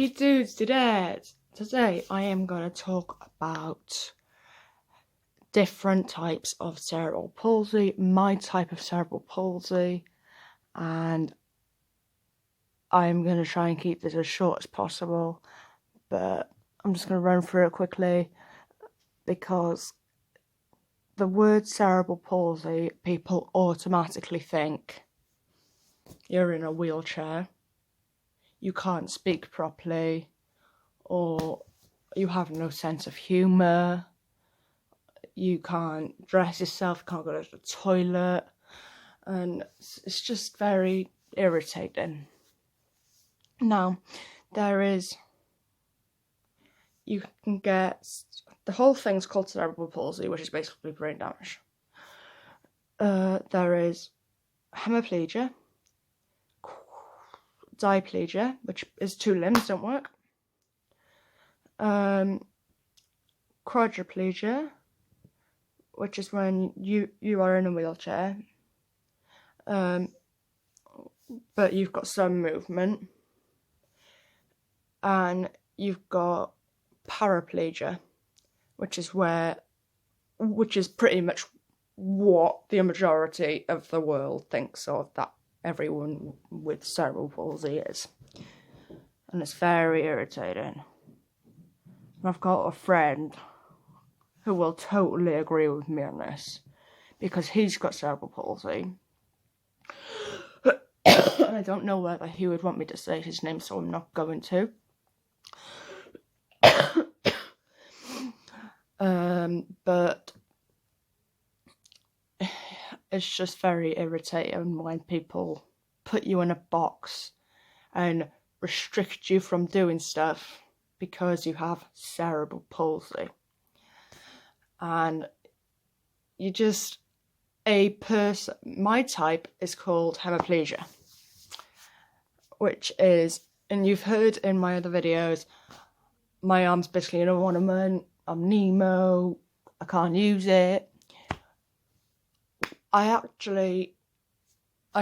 you dudes, today I am going to talk about different types of cerebral palsy, my type of cerebral palsy, and I'm going to try and keep this as short as possible, but I'm just going to run through it quickly because the word cerebral palsy, people automatically think you're in a wheelchair, you can't speak properly, or you have no sense of humour, you can't dress yourself, can't go to the toilet, and it's just very irritating. Now, you can get, the whole thing's called cerebral palsy, which is basically brain damage. There is hemiplegia, diplegia, which is 2 limbs don't work, quadriplegia, which is when you are in a wheelchair, but you've got some movement, and you've got paraplegia, which is pretty much what the majority of the world thinks of that everyone with cerebral palsy is, and it's very irritating. And I've got a friend who will totally agree with me on this because he's got cerebral palsy. And I don't know whether he would want me to say his name, so I'm not going to. But it's just very irritating when people put you in a box and restrict you from doing stuff because you have cerebral palsy. And my type is called hemiplegia, which is, and you've heard in my other videos, my arm's basically an ornament, I'm Nemo, I can't use it. I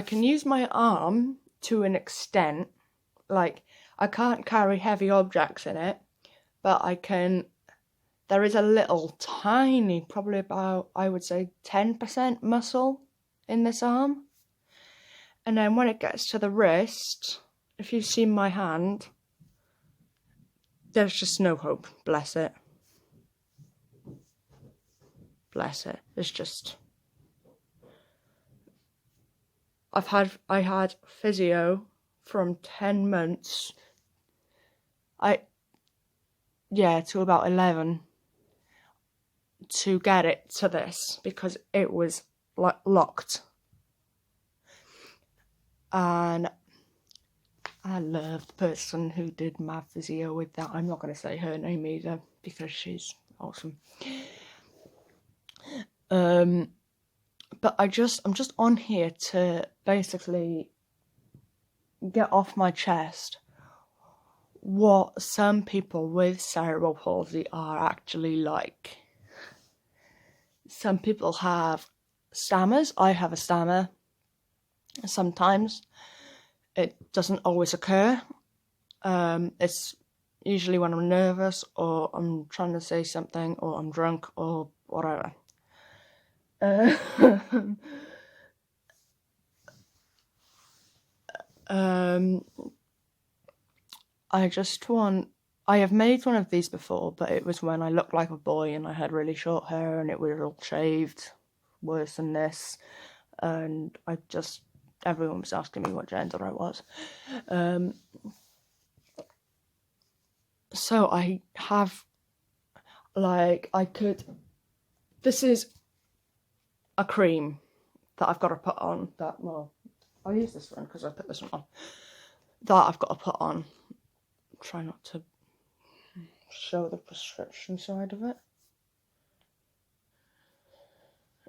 can use my arm to an extent, like I can't carry heavy objects in it, but there is a little tiny, probably about, I would say 10% muscle in this arm. And then when it gets to the wrist, if you've seen my hand, there's just no hope, bless it. Bless it. It's just, I had physio from 10 months, to about 11 to get it to this because it was like locked. And I love the person who did my physio with that. I'm not going to say her name either because she's awesome. But I'm just on here to basically get off my chest what some people with cerebral palsy are actually like. Some people have stammers. I have a stammer. Sometimes it doesn't always occur. It's usually when I'm nervous or I'm trying to say something or I'm drunk or whatever. I have made one of these before, but it was when I looked like a boy and I had really short hair and it was all shaved, worse than this, and everyone was asking me what gender I was. So I have, this is a cream that I've got to put on, I'll use this one because I put this one on, that I've got to put on. Try not to show the prescription side of it.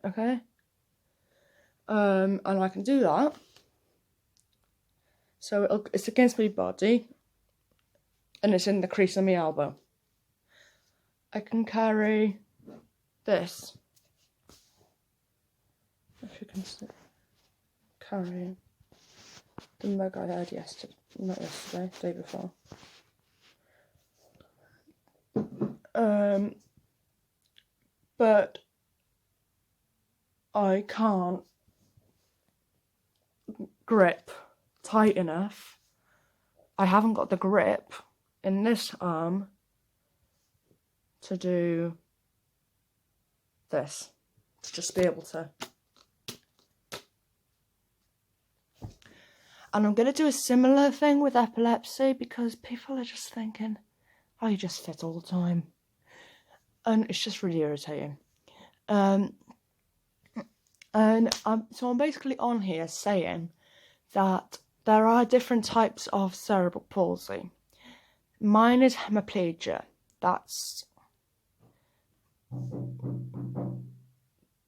Okay. And I can do that. So it's against my body, and it's in the crease of my elbow. I can carry this. If you can see. Carrying the mug I had day before. But I can't grip tight enough. I haven't got the grip in this arm to do this, to just be able to. And I'm going to do a similar thing with epilepsy, because people are just thinking, oh, you just sit all the time. And it's just really irritating. So I'm basically on here saying that there are different types of cerebral palsy. Mine is hemiplegia. That's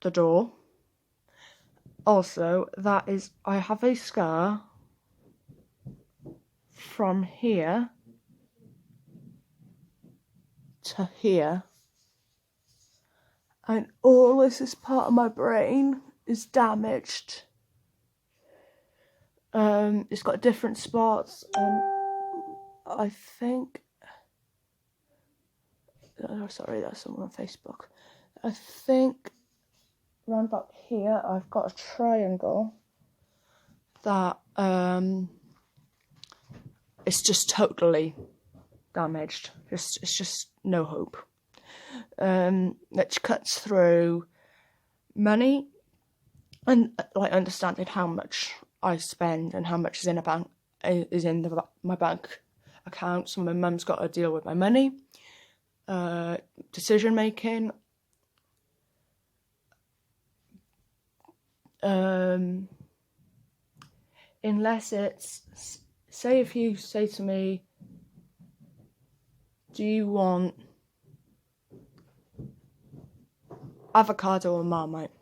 the door. Also, I have a scar from here to here, and all this part of my brain is damaged. It's got different spots, and I think, sorry, that's someone on Facebook. I think around about here I've got a triangle that it's just totally damaged. It's just no hope. Which cuts through money and like understanding how much I spend and how much is in my bank account. So my mum's got to deal with my money, decision making, unless it's, say if you say to me, do you want avocado or Marmite?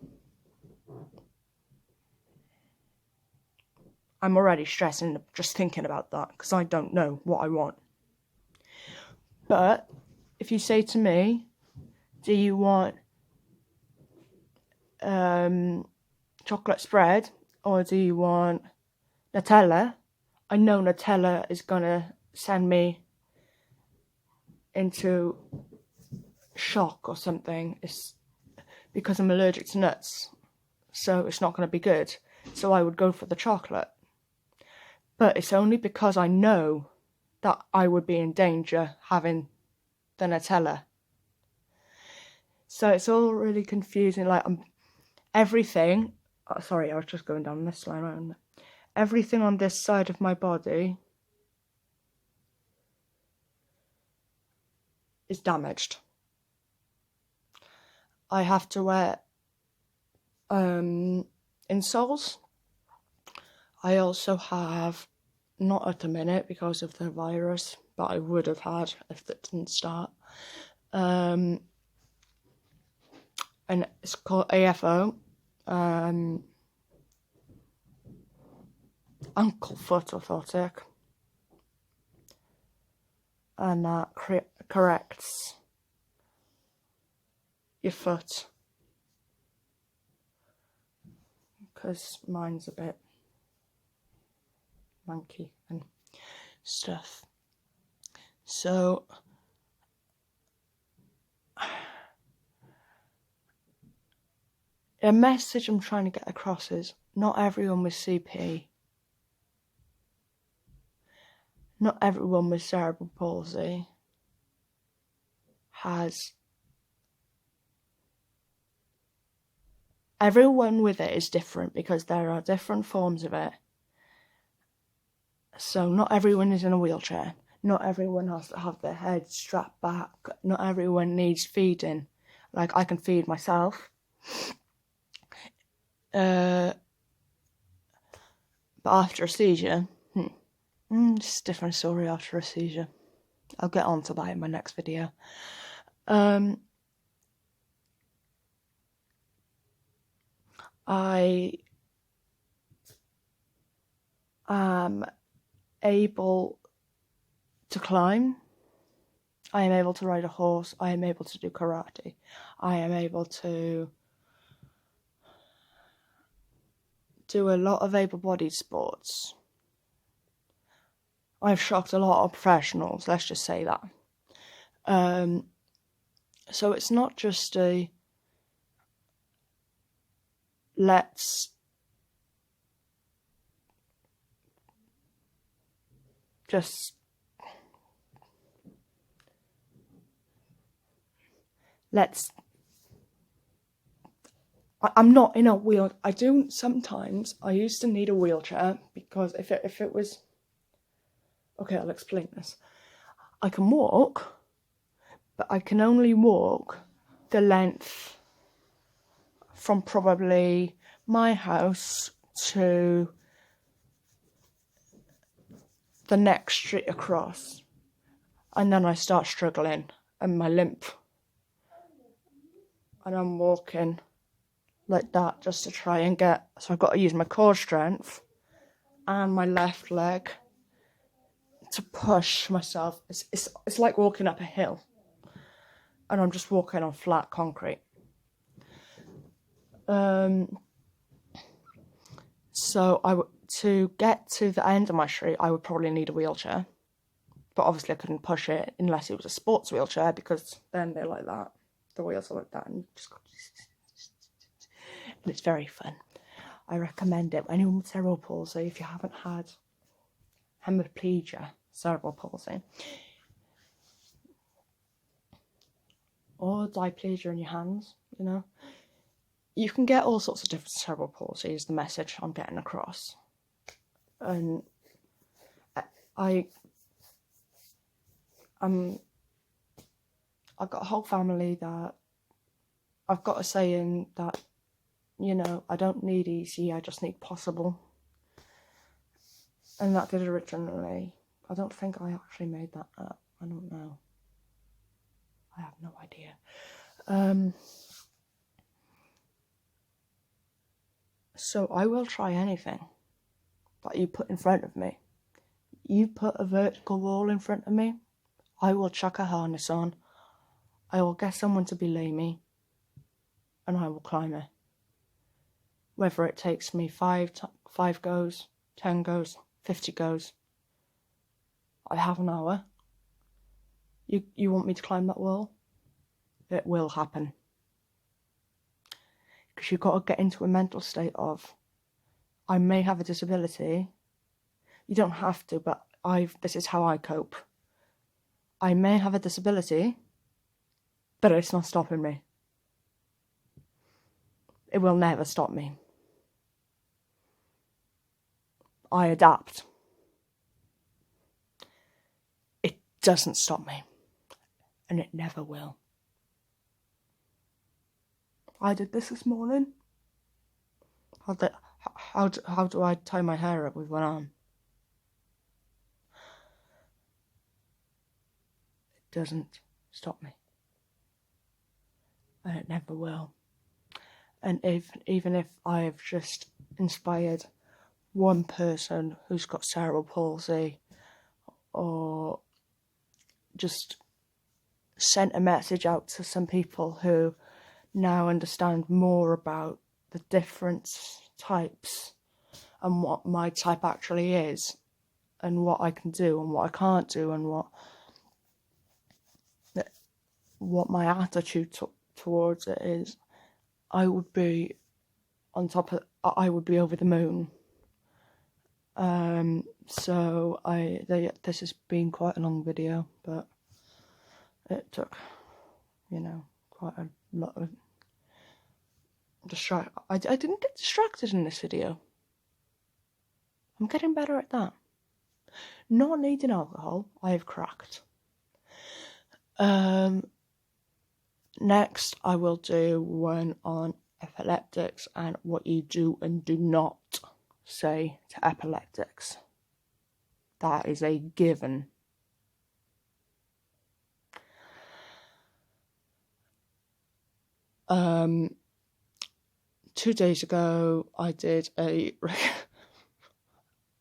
I'm already stressing just thinking about that, because I don't know what I want. But if you say to me, do you want chocolate spread or do you want Nutella? I know Nutella is gonna send me into shock or something. It's because I'm allergic to nuts, so it's not going to be good. So I would go for the chocolate. But it's only because I know that I would be in danger having the Nutella. So it's all really confusing. Like everything. Sorry, I was just going down this line around. Everything on this side of my body is damaged. I have to wear insoles. I also have, not at the minute because of the virus, but I would have had if it didn't start. And it's called AFO, ankle foot orthotic, and that corrects your foot, because mine's a bit manky and stuff. So a message I'm trying to get across is not everyone with CP, not everyone with cerebral palsy has. Everyone with it is different because there are different forms of it. So not everyone is in a wheelchair. Not everyone has to have their head strapped back. Not everyone needs feeding. Like, I can feed myself. But after a seizure, it's a different story after a seizure. I'll get on to that in my next video. I am able to climb. I am able to ride a horse. I am able to do karate. I am able to do a lot of able-bodied sports. I've shocked a lot of professionals, let's just say that. So it's not just a let's just I'm not in a wheel. I do sometimes. I used to need a wheelchair because if it was okay, I'll explain this. I can walk, but I can only walk the length from probably my house to the next street across, and then I start struggling and my limp, and I'm walking like that just to try and get, so I've got to use my core strength and my left leg to push myself. It's like walking up a hill, and I'm just walking on flat concrete. So to get to the end of my street, I would probably need a wheelchair, but obviously I couldn't push it unless it was a sports wheelchair, because then they're like that, the wheels are like that, and it's very fun. I recommend it. Anyone with cerebral palsy, if you haven't had hemiplegia, cerebral palsy, or diplegia in your hands, you know, you can get all sorts of different cerebral palsy is the message I'm getting across. And I've got a whole family that I've got a saying that, you know, I don't need easy, I just need possible. And that did originally, I don't think I actually made that up. I don't know. I have no idea. So I will try anything that you put in front of me. You put a vertical wall in front of me, I will chuck a harness on. I will get someone to belay me, and I will climb it. Whether it takes me 5 goes, 10 goes, 50 goes. I have an hour. You want me to climb that wall? It will happen. Because you've got to get into a mental state of, I may have a disability. You don't have to, but this is how I cope. I may have a disability, but it's not stopping me. It will never stop me. I adapt. It doesn't stop me, and it never will. I did this morning. How do I tie my hair up with one arm? It doesn't stop me, and it never will. And even if I've just inspired one person who's got cerebral palsy, or just sent a message out to some people who now understand more about the different types and what my type actually is, and what I can do and what I can't do, and what my attitude towards it is, I would be I would be over the moon. So this has been quite a long video, but it took, you know, quite a lot of I didn't get distracted in this video. I'm getting better at that. Not needing alcohol, I have cracked. Next, I will do one on epileptics and what you do and do not say to epileptics. That is a given. Two days ago, I did a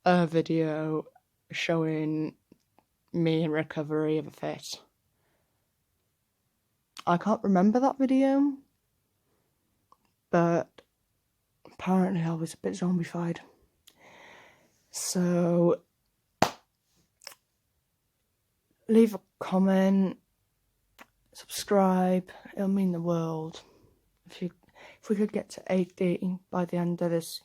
video showing me in recovery of a fit. I can't remember that video, but apparently I was a bit zombified. So leave a comment, subscribe. It'll mean the world. If we could get to 80 by the end of this,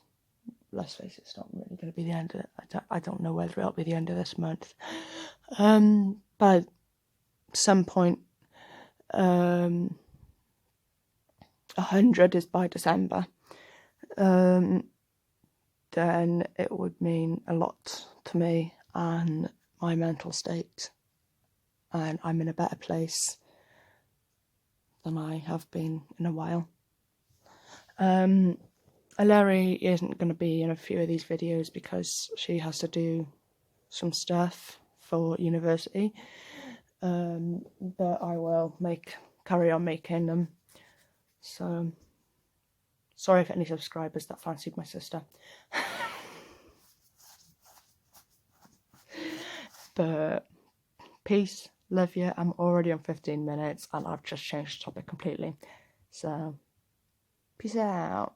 let's face it, it's not really going to be the end of it. I don't know whether it'll be the end of this month. But some point, 100 is by December. Then it would mean a lot to me and my mental state, and I'm in a better place than I have been in a while. Larry isn't going to be in a few of these videos because she has to do some stuff for university, but I will carry on making them. So sorry for any subscribers that fancied my sister. But peace, love you. I'm already on 15 minutes and I've just changed the topic completely. So peace out.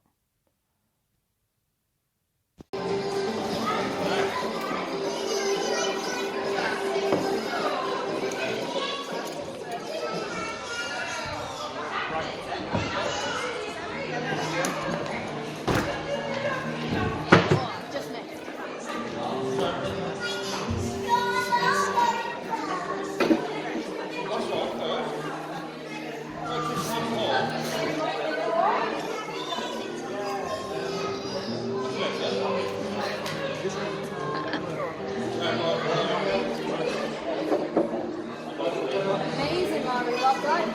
Amazing, Mari. Well done.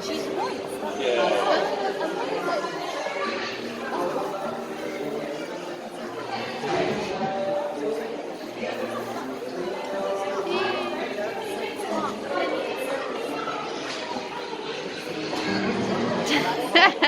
She's right.